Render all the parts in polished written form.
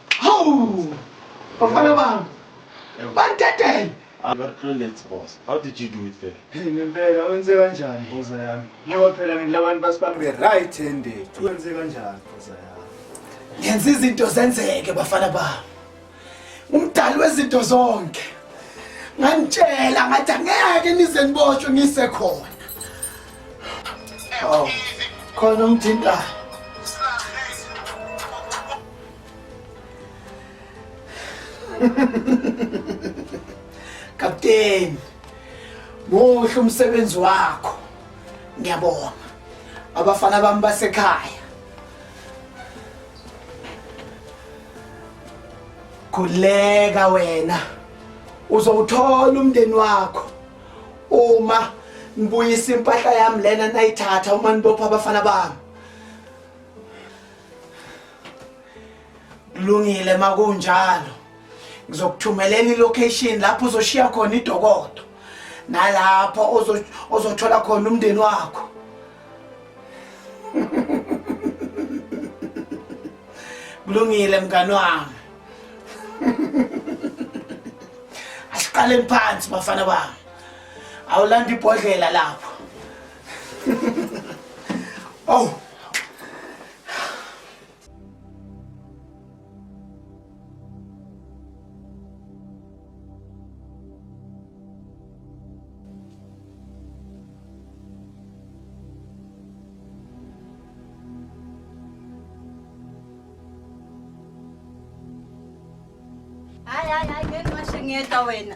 Hawu! Bafana bami. Bantetele. Brilliant boss. How did you do it there? Ngempela wenze kanjani boza yami? Ngoba phela ngilabantu basibambe right handed. Wenze kanjani boza yami? Ngenza izinto zenzeke bafana bami. Umdali wezinto zonke. Ngantshela ngathi angeke nize niboshwe ngisekhona. Oh. Khona umthinta. Kapteni, muhle umsebenzi wakho. Ngiyabonga. Abafana bami basekhaya. Khuleka wena. Uzowuthola umndeni wakho uma ngibuyisa impahla yami lena nayithatha uma nibopha abafana bami. Kulungile makunjalo. Ngizokuthumelela ilocation lapho uzoshiya khona idokodo nalapho ozothola khona umndeni wakho. Kulungile mngani wami. Asiqale phansi bafana bami. Awulanda ibhodlela lapho. Oh. Ay, ngeke mashengeta wena.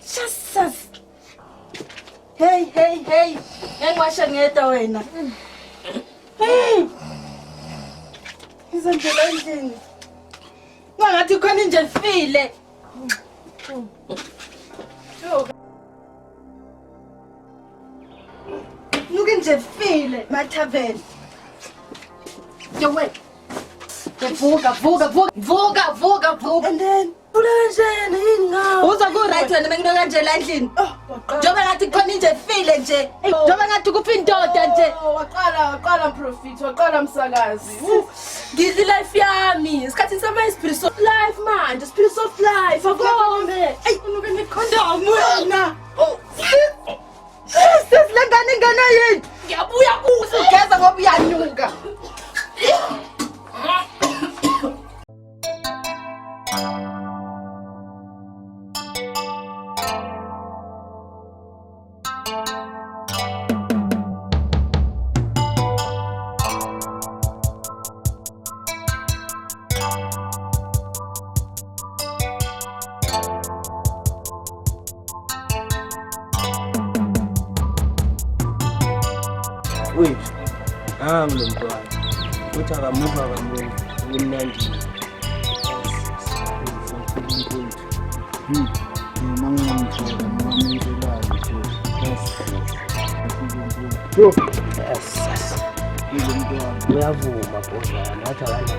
Jesus. Hey. Ngeke mashengeta wena. Izandla endlini. Ngathi khona nje file. Look nje file mathaveni. Yo wait. Vuka. And then ulanjeni ingawo. Uza ku right wena mengino kanje la endlini. Njoba ngathi khona nje file nje. Njoba ngathi kuphi indoda nje. Waqala Prophet, waqala msakazi. Ngizi life yami. Isikhathi sama spirit of life manje, spirit of life. Akone. Ey, unuke nikhondom wena. Sis lengane ingane yini? Ngiyabuya kuze ugeza ngoba uyanyuka. Wait, lo mntwana uthi akamuva kumnandi. Yes. Uyavuma bhodla yami wathi akadla.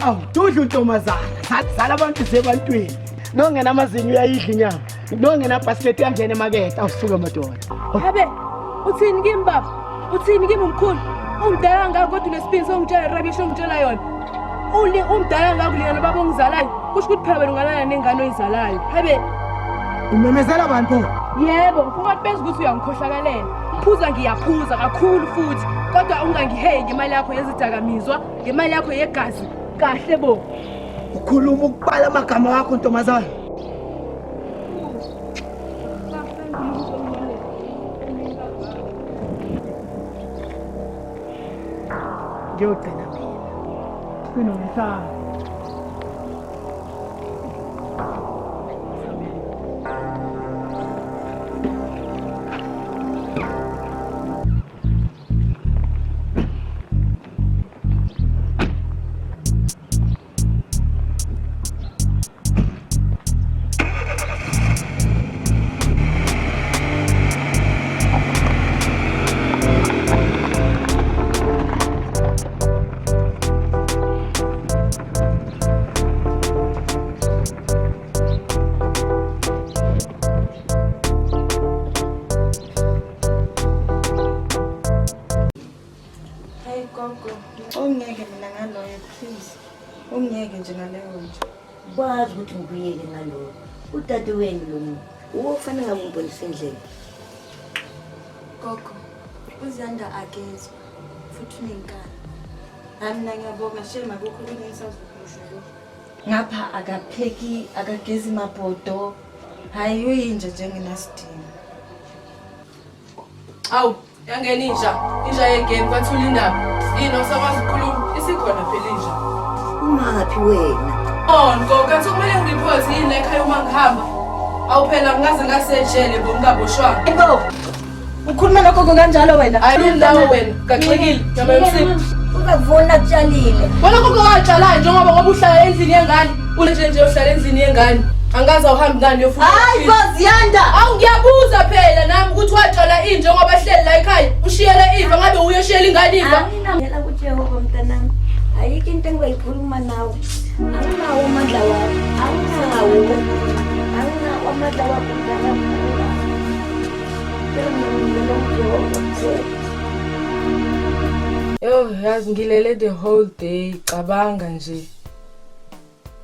Awu, tudla untombazana. Zala abantu sebantwini. Nongena amazinyo uyayidla inyama. Nongena basket yangena emakethe awusuka madoda. Habe, uthini kimi baba? Uthini kimi mkhulu? Umdala ngakho kodwa unesipini songitshela rubbish ongitshela yona. Umdala ngakho liyana baba ongizalayo. Kusho ukuthi phela wena ungalana nengane oyizalayo. Habe, umemezela abantu pho. yebo, ufuna phezulu ukuthi uyangikhohlakalela. Phuza ngiyaphuza kakhulu futhi. Kodwa ungangiheyi ngemali yakho yezidakamizwa, ngemali yakho yegazi. Kahle bo. Ukhuluma ukubala amagama wakho ntombazana. Ngiyogcina mina. Sinomhlaba. Ungiyeke mina ngaloyo please. Ungiyeke nje ngaleyo nje. Kwazi ukuthi ngibuyele ngalokho. Udade wenu lo muntu. Ufanele ngamumbonisa indlela. Gogo, uZiyanda akezwe futhi unenkani. Mina ngiyabonga shema akukho into engisazokusho lo. Ngapha akapheki, akagezi mabhodo. Hayi uyinje njengenasidingo. Awu, yangena inja yegame kwathula indaba. Yini osakwazi ukukhuluma? Isikhona phela inja. Umaphi wena? Ngoba kathi kumele ngireport yini ekhaya uma ngihamba. Awu phela ngaze ngasejele bongaboshwanga. Ebo. Ukhuluma nogogo kanjalo wena? Hayi lawo wena, gaxekile, nyama yomsipho. Ungavuna kutshalile. Wena gogo watshala ngoba uhlala endlini yengane. Nje uhlala endlini yengane. Angaze uhambe ngani yofuna. Hayi boZiyanda. Awu ngiyabuza phela nami ukuthi watshala inje ngoba hleli la ekhaya. Ushiyela iva ngabe uyeshela ingane iva. Ngiyela ukuthi Yehova mntanami. Ayikho into engiyikhuluma nawe. Awunawo amandla wakho. Awunawo amandla wakho mntanami. Yo, yazi ngilele the whole day cabanga nje.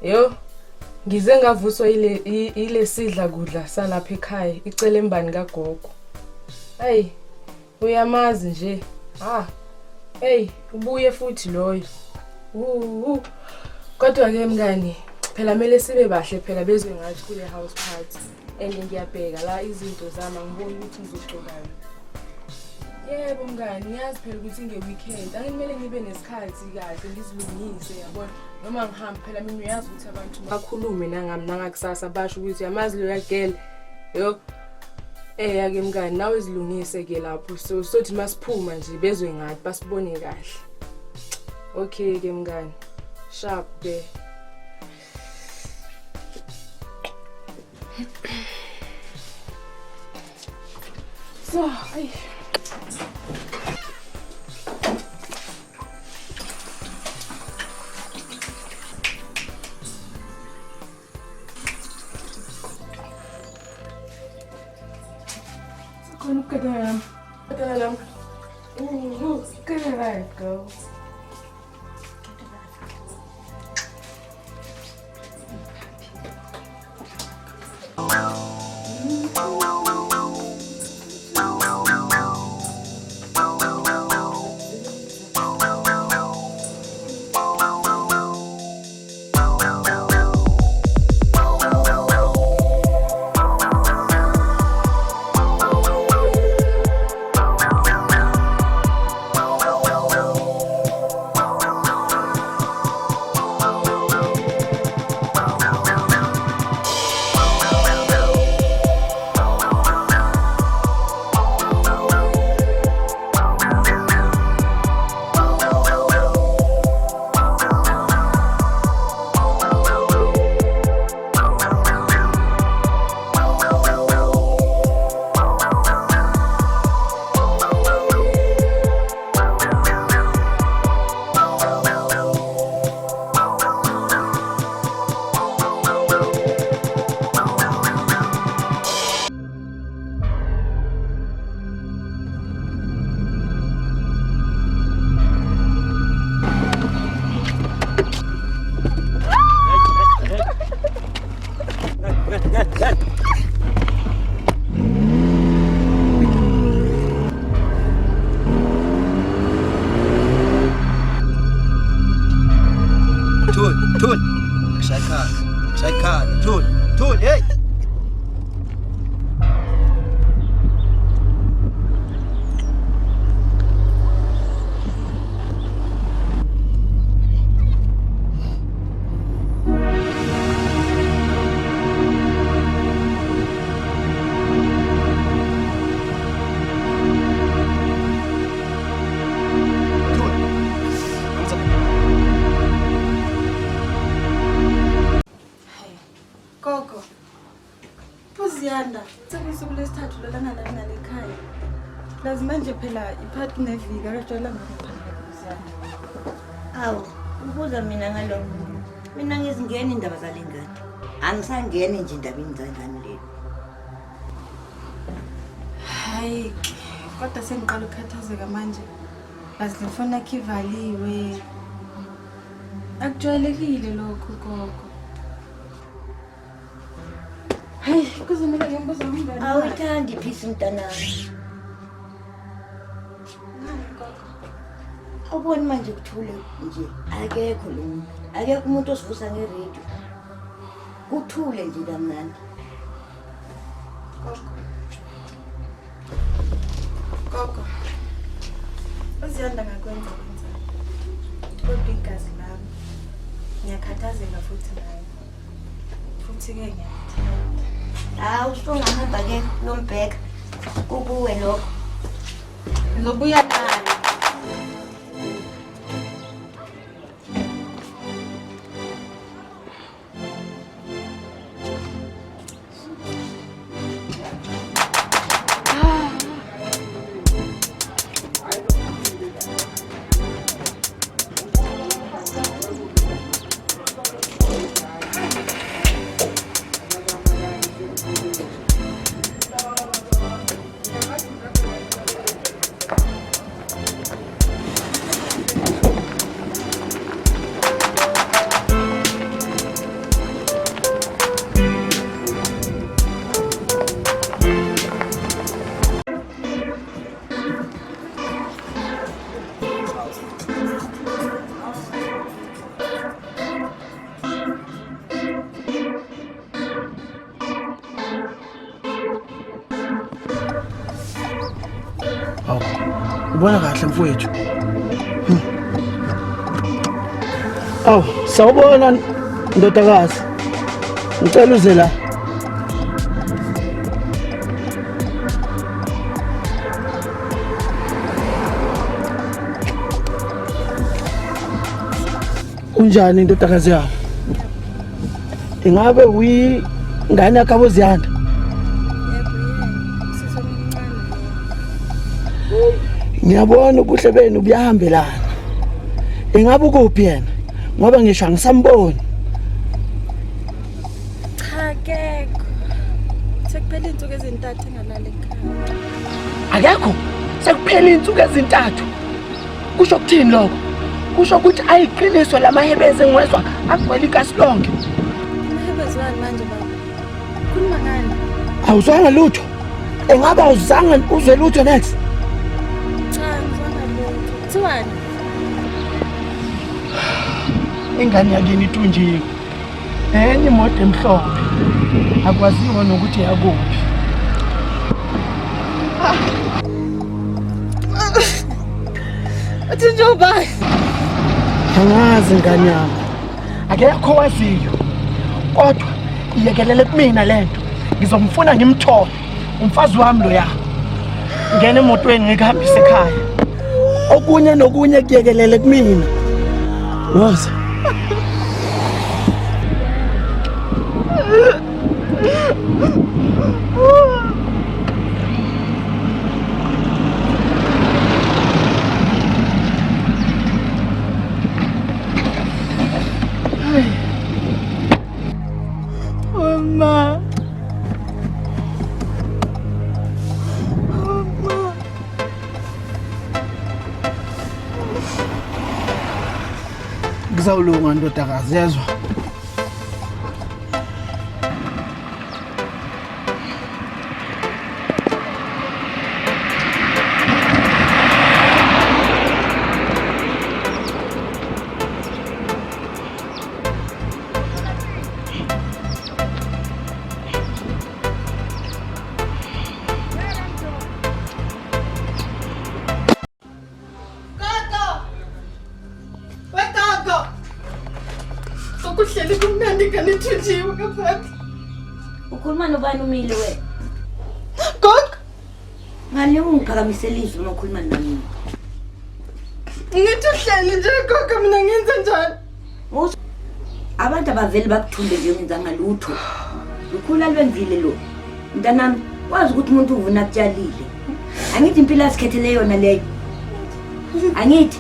Yo, ngize ngavuswa ile sidla kudla salapha ekhaya icele embani kagogo. Hey, uyamazi nje. Hey, ubuye futhi loyo. Kodwa ke mngani, phela mele sibe bahle phela bezwe ngathi kule house party. And ngiyabheka la izinto zami ngibona ukuthi ngizoxolana. Yebo mngani, ngiyazi phela ukuthi nge-weekend angimele ngibe nesikhathi kahle ngizilungise yabona noma ngihambe phela mina uyazi ukuthi abantu bakhulume nangami nangakusasa basho ukuthi yamazi lo yagele yo ake mngani nawe izilungise ke lapho sothi masiphuma nje bezwe ngathi basibone kahle. Okay ke mngani, sharp ke. So, ay. Look at them. Look at them. Ooh, look at that go. Ziyanda, sekusuku lesithathu lolangana nale ekhaya. Lazi manje phela iphathi nevika kajwayela ngaphandle Ziyanda. Awu, ubuza mina ngalokho. Mina ngizingena indaba zalengane. Angisangene nje indabeni zangane leli. Hayi, kodwa sengiqala ukukhathazeka manje. Lazi le phone yakhe ivaliwe. Akujwayelekile lokho gogo. Hayi, kuzomela ngiyambuza umngane. Awuthandi iphisi mntanami. Ubona manje kuthule nje. Akekho lo muntu. Akekho umuntu osivusa ngeradio. Kuthule nje kamnandi. Gogo. Uziyanda ngakwenza kanjani? Kodwa igazi lami ngiyakhathazeka futhi naye. Futhi ke ngiyathanda. Hawu usungahamba ke lombheka. Kubuwe lokho. Ngizobuya naye. Ubona kahle mfowethu. Aw, sawubona ndodakazi. Ngicela uze la. Unjani ndodakazi yami? Ingabe uyingane yakho Ziyanda? Ngiyabona ubuhle benu buyahambelana. Ingabe ukuphi yena? Ngoba ngisho angisamboni. Cha kekho. Sekuphela insuku ezintathu engalala ekhaya. Akekho. Sekuphela insuku ezintathu. Kusho ukuthini lokho? Kusho ukuthi ayiqiniso lamahebeze engwezwa agcwele ikasi lonke. Amahebeze wani manje baba? Khuluma ngani? Awuzwanga lutho. Engabe awuzange uzwe lutho next? Kuthiwani? Ingane yakini iTunjini. Enye imoto emhlophe. Akwaziwa nokuthi yakuphi. Athi njoba. Angazi ngane yami. Akekho waziyo. Kodwa iyekelele kumina lento. Ngizomfuna ngimthole. Umfazi wami lo ya. Ngene emotweni ngikuhambise ekhaya. Okunye nokunye kuyekelele kumina. Woza. Mama. Ngizawulunga ndodakazi yezwa. Kuhleli kumnandi kanithunjiwe kaphathi. Ukhuluma nobani umile we? Gogo. Ngani ungiphakamisela izwi uma ukhuluma nami? Ngithi uhleli nje gogo mina ngenza njani? Abantu abaveli bakuthumbe nje ngenza ngalutho. Ukhula lwenzile lo. Mntanami, wazi ukuthi umuntu uvuna kutshalile. Angithi impilo asikhethele yona leyo. Angithi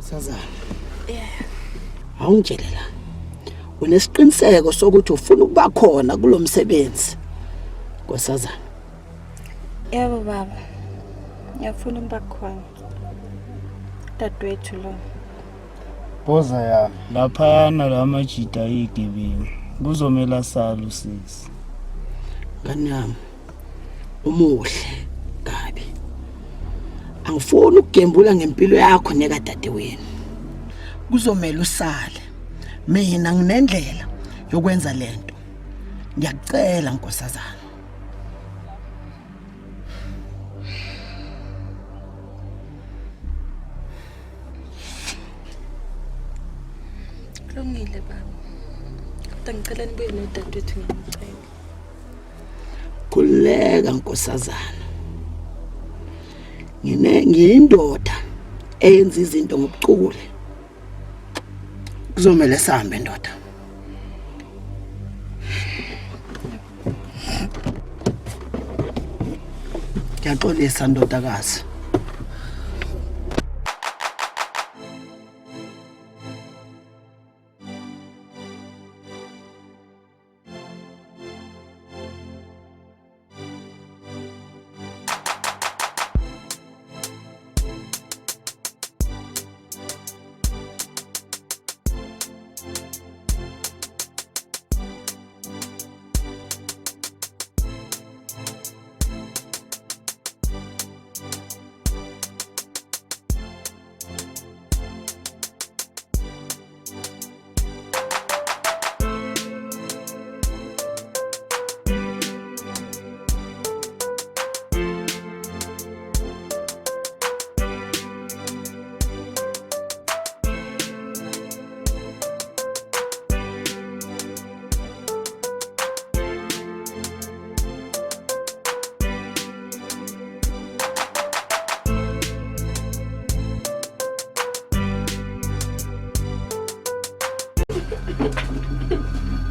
Sazana. Awungitshelela. Unesiqiniseko sokuthi ufuna ukuba khona kulomsebenzi. Nkosazana. Yebo baba. Ngiyafuna ukuba khona. Dadewethu lo. Boza yami, laphayana lamajita igebengu. Kuzomela sala usisi. Ngani yami. Umuhle kabi. Angifuni ukugembula ngempilo yakho neka dadewenu. Kuzomela usale. Mina nginendlela yokwenza lento. Ngiyakucela Nkosazana. Kulungile baba. Kodwa ngicela nibuye nodadewethu ngiyamcela. Khuleka Nkosazana. Ngiyindoda eyenza izinto ngobuchule. Kuzomela sihambe ndoda. Ngiyaxolisa ndodakazi.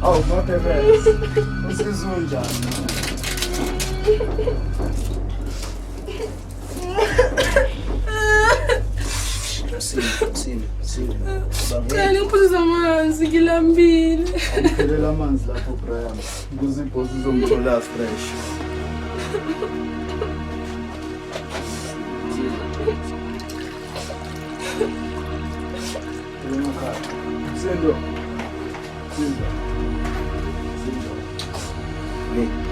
Oh, mapebezi. Usizunjani? Sini. Ngani ngiphuza amanzi ngilambile. Ngiphelela amanzi lapho Brian. Ukuze ibhosi izomthola fresh. Sendo.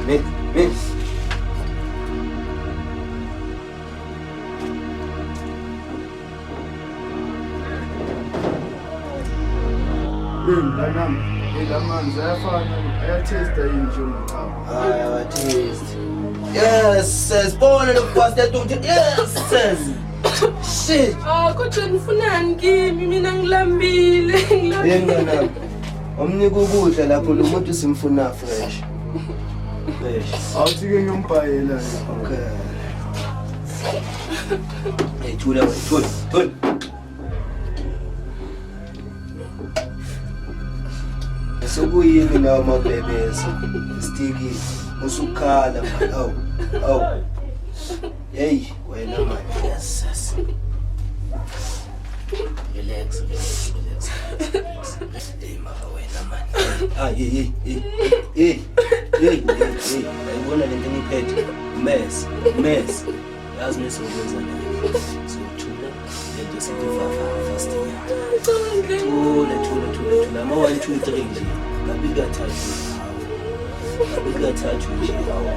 Me. Mntanami, lamanzi ayathesta yini njengomkhaba? Hayi awathesti. Yes, sibone lokubasta ukuthi yes. Shit. Kodwa nifunani kimi mina ngilambile. Yengana. Omnika ukudla lapho lo muntu simfuna fresh. Awuthi ke ngiyombhayela. Okay. Hey, thula. Sokuyini nawo mabhebese? Stiki usukhala man. Oh. Hey, wena man. Yes. Relax. Hey, mama, wena man. Hey. Hey, ayibona lento engiphethe. Mess. Yazi mase ukwenza la. Sothula lento sidifafa fasting. Thula. Ama 1 2 3 nje. Kabili kathathu nje hawo.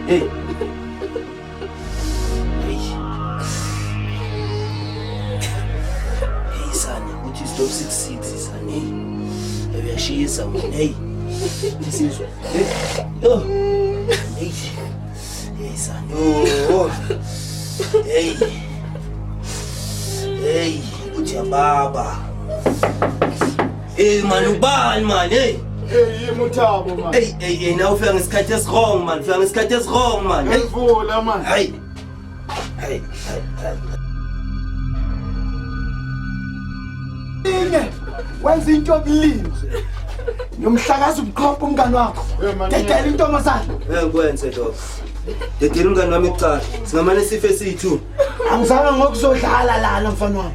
Hey. Stop 6 son. Hey, uyashisa man. Hey. This is Hey son. Hey, uthi baba. Hey man, ubani man. Hey. Hey, Muthabo man. Hey, now ufika ngesikhathi eswrong man. Ngivula man. Hey. Wenza into yobulinzi. Nomhlakaza umqhopho umngani wakho. Dedela intombazana. Ngikwenze lokho. Dedela umngani wami ekuqala. Singamane sife sithu. Angizange ngokuzodlala lana mfana wami.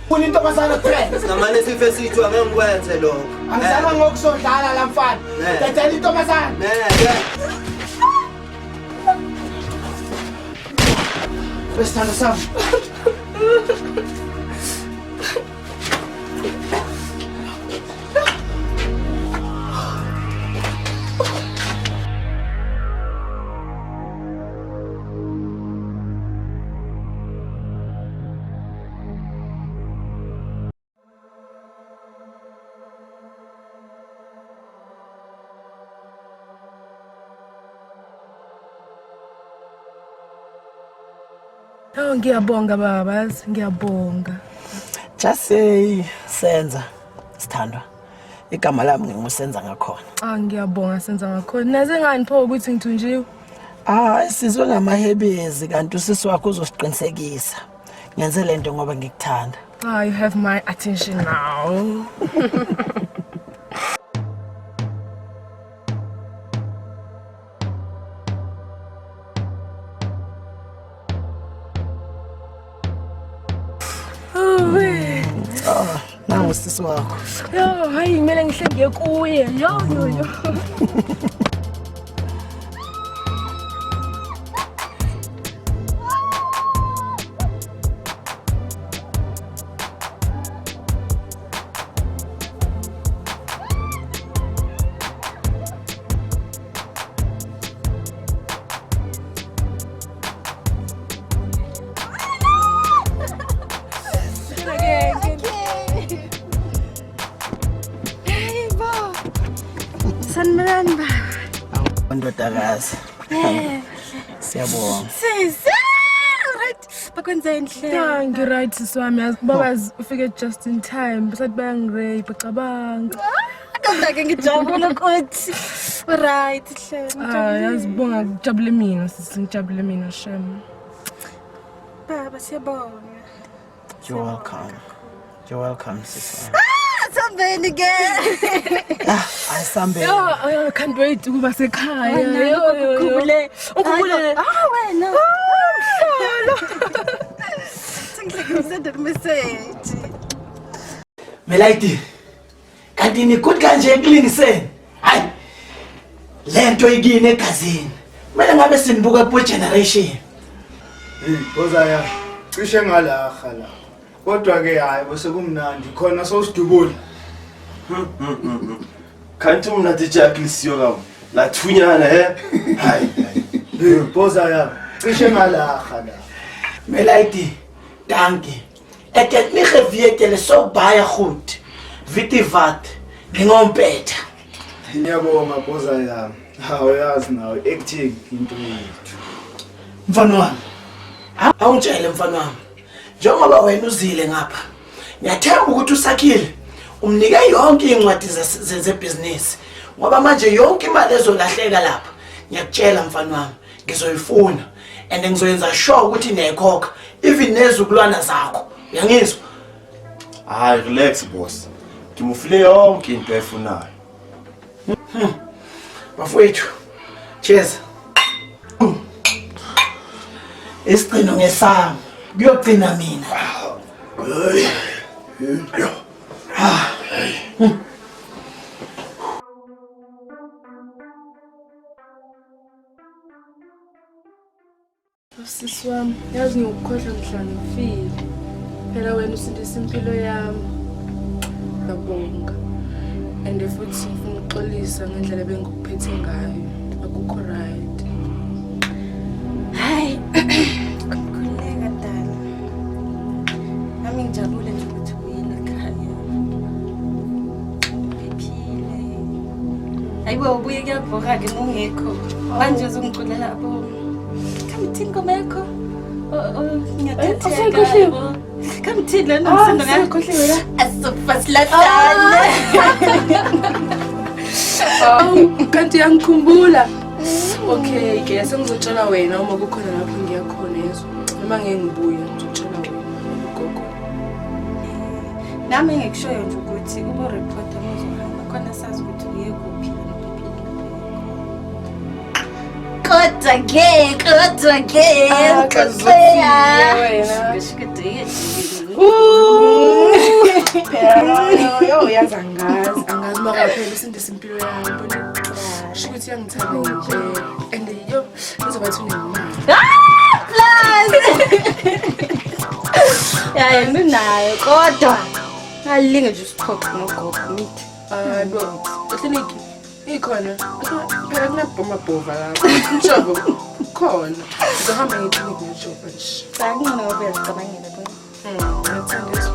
Ufuna intombazana kuphela. Singamane sife sithu angeke ngikwenze lokho. Angizange ngokuzodlala la mfana. Dedela intombazana. Wesithando sami. Oh, ngiyabonga baba, ngiyabonga. Just say Senza Sithandwa. Igama lami ngingusenza ngakhona. Ngiyabonga Senza ngakhona. Naze nganipho ukuthi ngithunjiwe. Sizwe ngamahebezi kanti usisi wakho uzosiqinisekisa. Ngenze lento ngoba ngikuthanda. You have my attention now. Nangu usisi wakho. Hayi kumele ngihlenge kuye. Yo. Sanibonani baba. Ndodakazi. Siyabonga. Right. Bakwenzeni hle. Ngiright sisi wami yazi baba ufike just in time. Basathi bayangirape cabanga. Kodwa-ke ngijabule ukuthi right hle. Yazibonga kujabule mina sisi ngijabule mina shem. Baba siyabonga. You're welcome sisi. Sambeni ke. Ayisambeni. I can't wait ukuba sekhaya. Ukhumbule. Wena. Sengizosenda message. Melaiti. Kanti nikuthi kanje ekulingiseni. Hayi. Lento ikini egazini. Kumele ngabe sinibuka ku generation. Bozaya, cishe ngalaha la. Kodwa ke hayi bese kumnandi khona sowusidubula. Kanti mina dijaki siyo kawo. La thunyana Hayi. Bozaya, cishe ngalaha la. Melaiti. Dankie. Ek het nie geweet jy is so baie goed. Weet jy wat? Ngingompetha. Ngiyabonga Bozaya. Uyazi nawe acting into yethu. Mfana wami. Awungitshele mfana wami. Njengoba wena uzile ngapha. Ngiyathemba ukuthi usakhile. Umnika yonke incwadi zebusiness. Ngoba manje yonke imali ezolahleka lapha. Ngiyakutshela mfana wami, ngizoyifuna and ngizoyenza sure ukuthi niyayikhokha even nezukulwana zakho. Uyangizwa? Hayi relax boss. Ngimufile yonke into efunayo. Bafowethu. Cheers. Isicino ngesami. Kuyogcina mina. Sisi wami, yazi ngikukhohlwa mhla ngifile. Phela wena usindisa impilo yami. Ngiyabonga. And futhi ngifuna ukuxolisa ngendlela bengikuphethe ngayo. Akukho right. Hayi. Khuleka dala. Nami ngijabule nje ukuthi uyile ekhaya. Phephile. Hayibo ubuye kuyabhoka ke ungekho. Manje uzongiculela abo. Kamthini komekho. Ngiyathatheka. Kamthini lana ngisanda ngayo khohliwe la. Asofasilatana. Kanti yangikhumbula. Okay, ke sengizotshela wena uma kukhona lapho ngiya khona yezo. Noma ngeke ngibuye ngizotshela wena gogo. Nami ngikushoyo nje ukuthi ubo report amuzohamba khona sazi ukuthi uye kuphi kodwa ke Yo yazi angazi makaphela usindisa impilo yami bona sho ukuthi yangithanda nje and yo ngizobathi unemali ya nginayo kodwa alinge nje usikhokhe nogogo mithi bo clinic ikhona phela kunabhoma lapho njobo khona ngizohamba ngeclinic njobo nje sanginobe ngicabangile bona ngiyathandiswa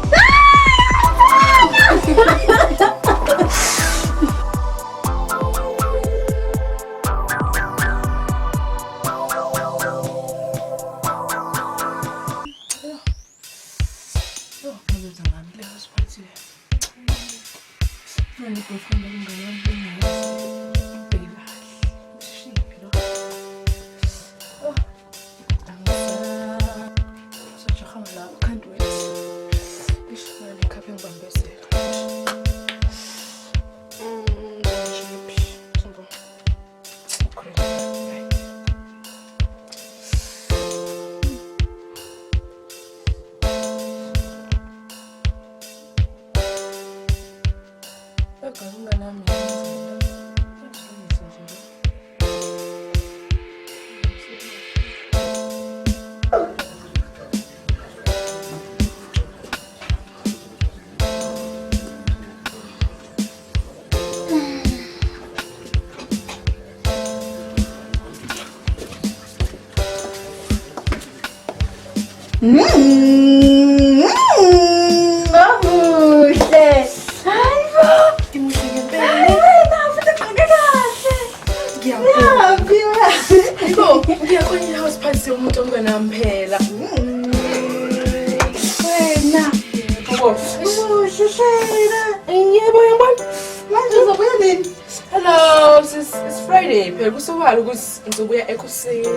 Hello, it's Friday. Phela kusobala ukuthi ngizobuya ekuseni.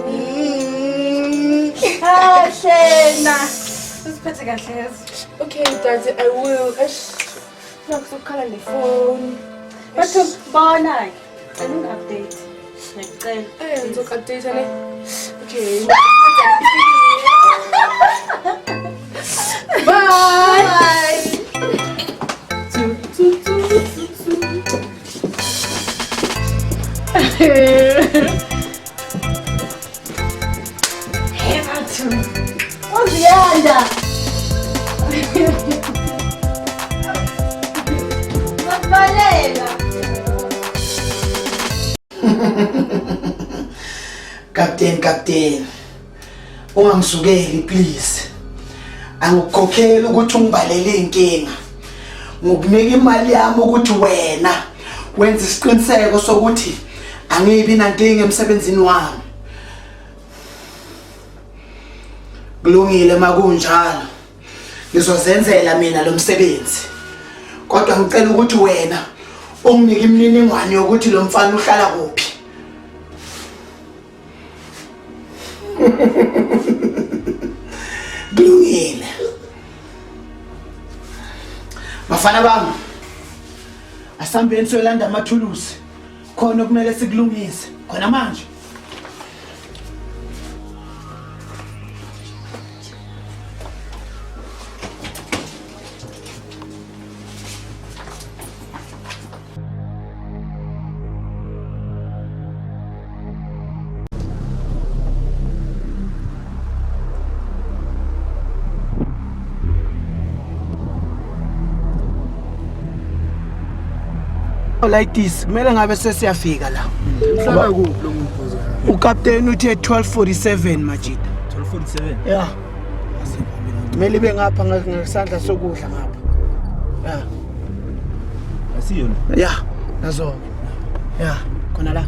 Shena. Usiphethe kahle yazi. Okay, Daddy, I will. Nakuzokhala nefoni. Batho bona. Cela update. Ngicela. Ngizoku-update ne. Okay. Bye. Hey, Batho. Uziyanda. Mabalela. Captain. Ungangisukeli please. Angikukhokheli ukuthi ungibalele inkinga. Ngokunika imali yami ukuthi wena wenza isiqiniseko sokuthi angibi nankinga emsebenzini wami. Kulungile makunjalo. Ngizozenzela mina lo msebenzi. Kodwa ngicela ukuthi wena unginike imininingwane yokuthi lo mfana uhlala kuphi. Kulungile. Bafana bami. Asambeni soyilanda amathulusi. Khona kumele sikulungise. Khona manje. Like this, kumele ngabe sesiyafika la. Uhlala kuphi lo muntu boza yami? Ukapteni uthe 12:47 Majida. 12:47. Yeah. Kumele ibe ngapha ngesandla sokudla ngapha. Yeah. Asiyona. Yeah, nazo. Yeah, khona la.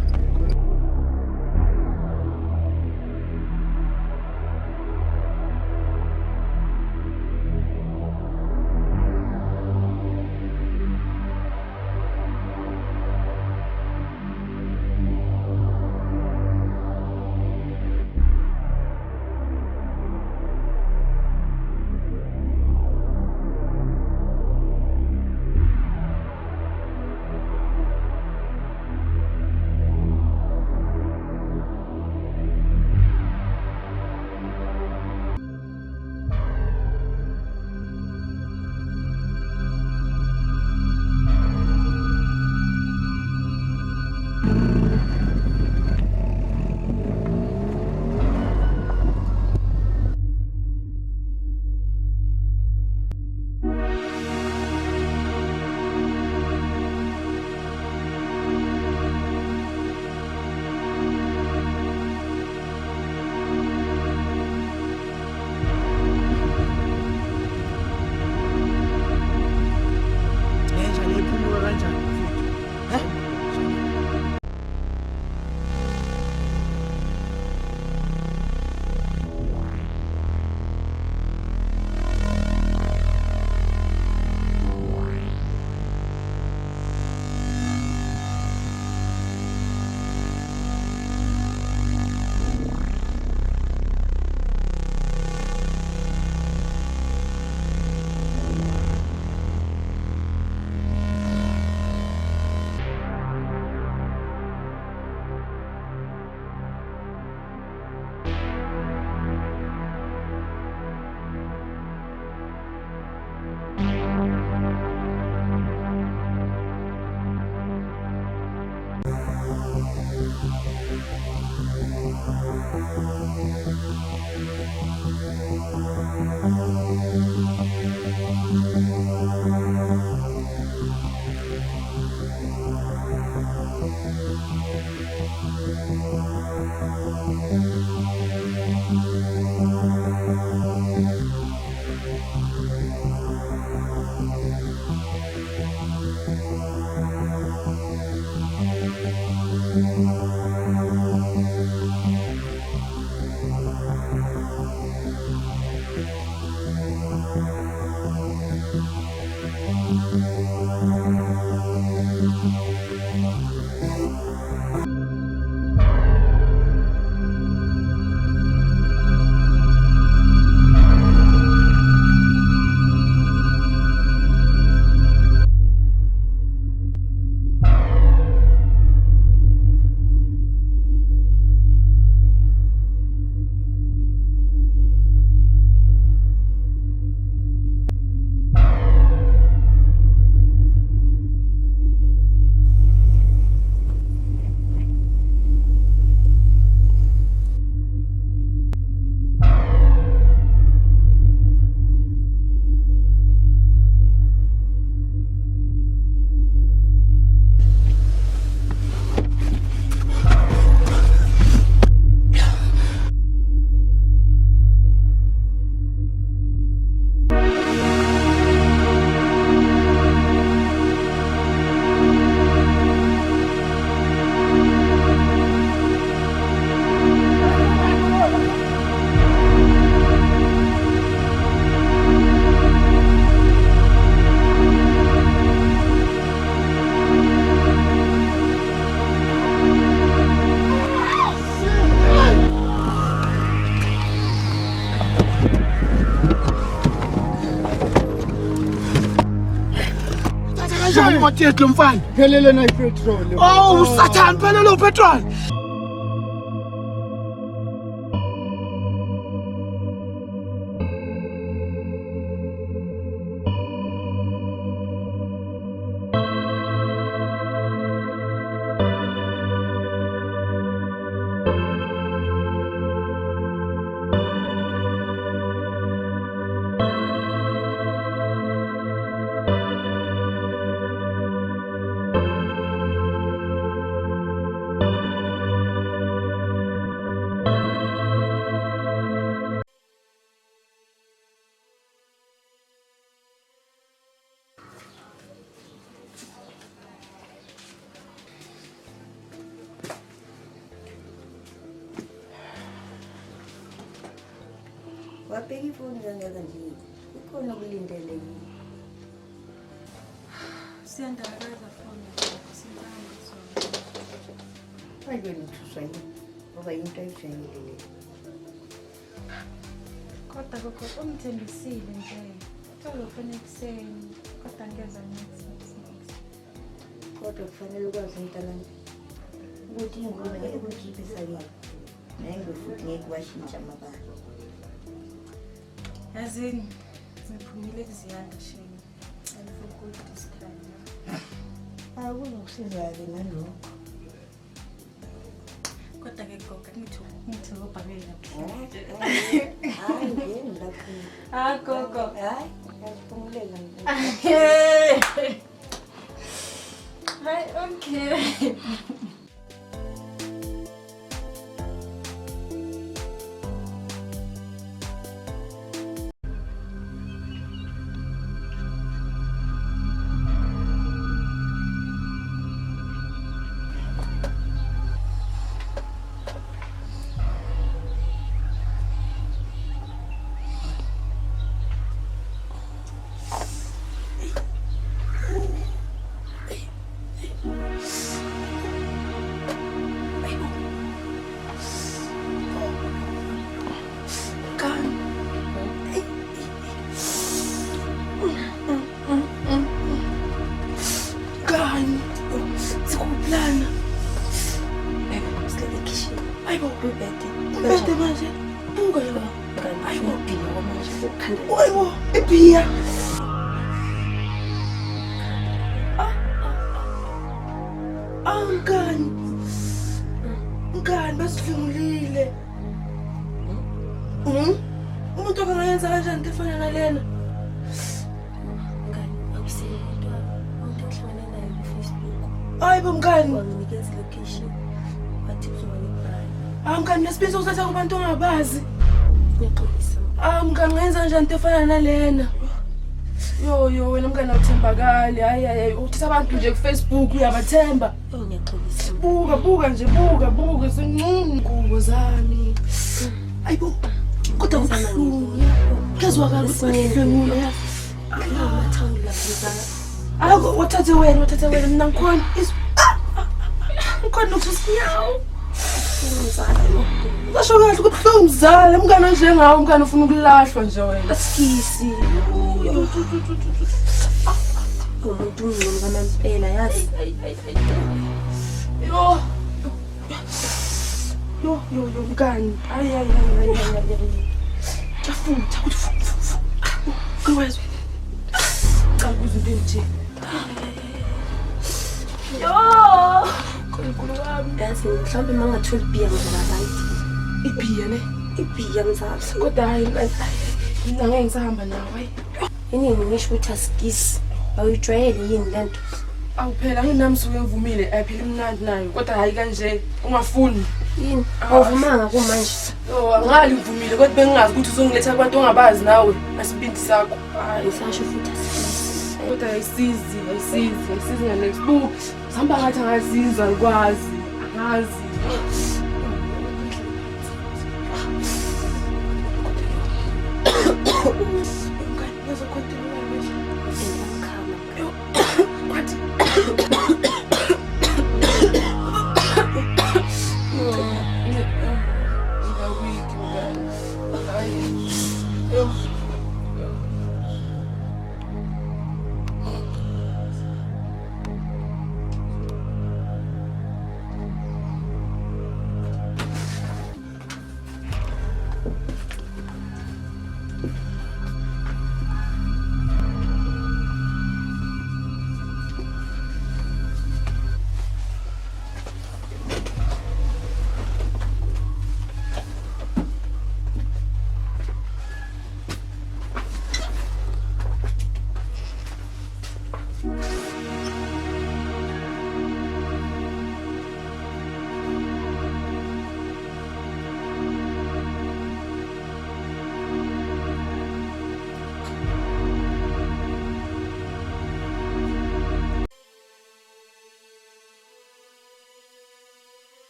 Kanjani imoto yethu lo mfana? Phelele na ipetrol. Oh, usathana phelele upetrol. wabheka ifoni kangaka nje ikhona okulindeleke. Siyandakaza fona singahamba sona. Manje nithuswa yini ngoba into ayijwayele le. Kodwa gogo ungithembisile nje. Uzofuna ekuseni kodwa ngeza ngithi. Kodwa kufanele ukwazi umntanami ukuthi ingoma ekukhipisa yini. Nange futhi ngeke washintsha amabala. Yazini ngiphumile kuziyanda shini. Angifukuthi isikhanya. Akunokusizakala nalokho. Kodwa ke gogo ngithi ngobhabela. Hayi ngene lapho. Gogo. Hayi ngiyaphumelela. Hi, okay. Mngani basidlungulile. Umuntu okangayenza kanjani into efana nalena? Ngani akusinto umuntu ohlangana naye kuFacebook. Hayibo mngani. Wanginikeza location. Wathi uzongibhala. Mngani nesiphiso usatha kubantu ongabazi. Ngiyaxolisa. Mngani ngayenza kanjani into efana nalena? Yo wena mngani awuthembakali. Hayi uthatha abantu nje kuFacebook uyabathemba. Ngiyaxolisa. Buka nje buka sincane ingubo zami. Ayibo kodwa kubuhlungu. Kezwakala ukuhlengula yazi. Amathawula lapha. Ako wathathe wena mina ngikhona. Ngikhona ukusinyawo. Ngisho kahle kubuhlungu mzala umngane njengawe umngane ufuna ukulahlwa nje wena. Asikisi. Umuntu ungcono kamampela yazi. Yo mngani. Hayi. Afutha ukuthi kwezwe. Cha kuze into nje. Yo! Nkulunkulu wami. Yazi mhlawumbe mangatholi ibhiya ngizaba right. Ibhiya ne? Ibhiya mzala. Kodwa hayi mina ngeke ngisahamba nawe. Yini ngisho ukuthi asikisi. Awujwayele yini lento? Awuphela nginami suke ngivumile ayiphila imnandi nayo kodwa hayi kanje ungafuni. Yini? Awuvumanga kumanje. Angali ngivumile kodwa bengingazi ukuthi uzongiletha abantu ongabazi nawe nasibindi sakho. Hayi sasho futhi asikisi. Kodwa ayisizi ngalex bu. Sihamba ngathi angazizwa ngikwazi. Angazi.